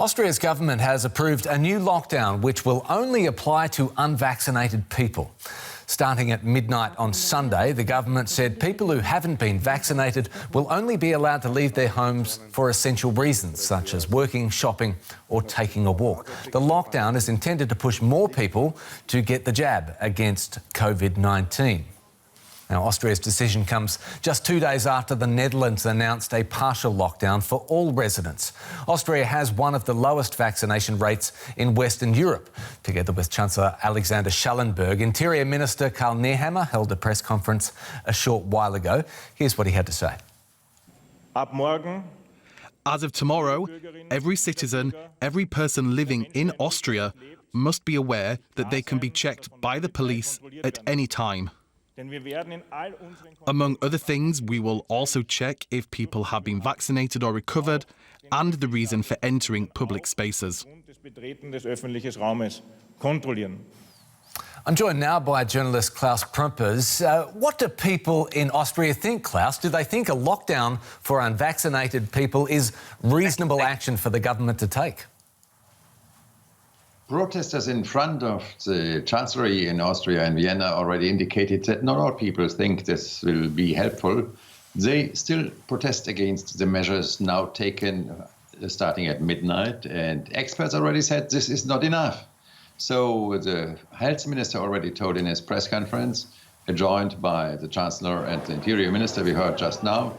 Austria's government has approved a new lockdown which will only apply to unvaccinated people. Starting at midnight on Sunday, the government said people who haven't been vaccinated will only be allowed to leave their homes for essential reasons, such as working, shopping or taking a walk. The lockdown is intended to push more people to get the jab against COVID-19. Now, Austria's decision comes just 2 days after the Netherlands announced a partial lockdown for all residents. Austria has one of the lowest vaccination rates in Western Europe. Together with Chancellor Alexander Schallenberg, Interior Minister Karl Nehammer held a press conference a short while ago. Here's what he had to say. As of tomorrow, every citizen, every person living in Austria must be aware that they can be checked by the police at any time. Among other things, we will also check if people have been vaccinated or recovered and the reason for entering public spaces. I'm joined now by journalist Klaus Prumpers. What do people in Austria think, Klaus? Do they think a lockdown for unvaccinated people is reasonable action for the government to take? Protesters in front of the Chancellery in Austria and Vienna already indicated that not all people think this will be helpful. They still protest against the measures now taken starting at midnight, and experts already said this is not enough. So the health minister already told in his press conference, joined by the Chancellor and the Interior Minister we heard just now,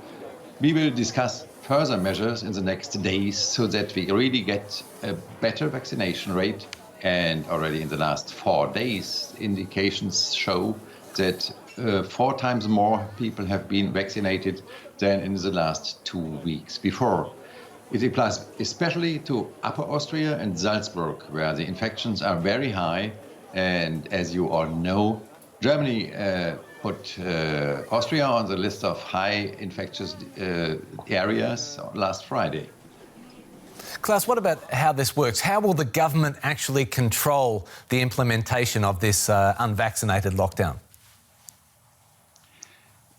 we will discuss further measures in the next days so that we really get a better vaccination rate. And already in the last 4 days, indications show that 4 times more people have been vaccinated than in the last 2 weeks before. It applies especially to Upper Austria and Salzburg, where the infections are very high. And as you all know, Germany put Austria on the list of high infectious areas last Friday. Klaus, what about how this works? How will the government actually control the implementation of this unvaccinated lockdown?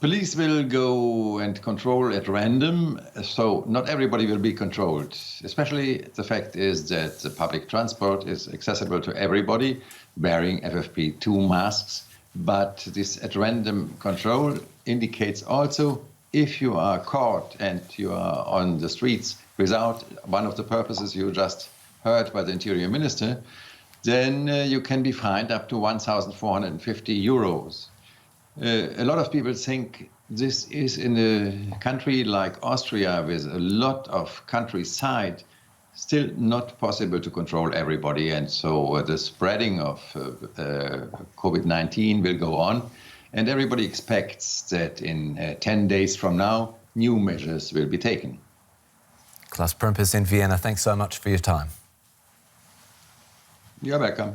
Police will go and control at random, so not everybody will be controlled. Especially the fact is that the public transport is accessible to everybody, wearing FFP2 masks. But this at random control indicates also if you are caught and you are on the streets without one of the purposes you just heard by the Interior Minister, then you can be fined up to 1,450 euros. A lot of people think this is in a country like Austria with a lot of countryside still not possible to control everybody, and so the spreading of COVID-19 will go on, and everybody expects that in 10 days from now new measures will be taken. Klaus Prumpers in Vienna, thanks so much for your time. You're welcome.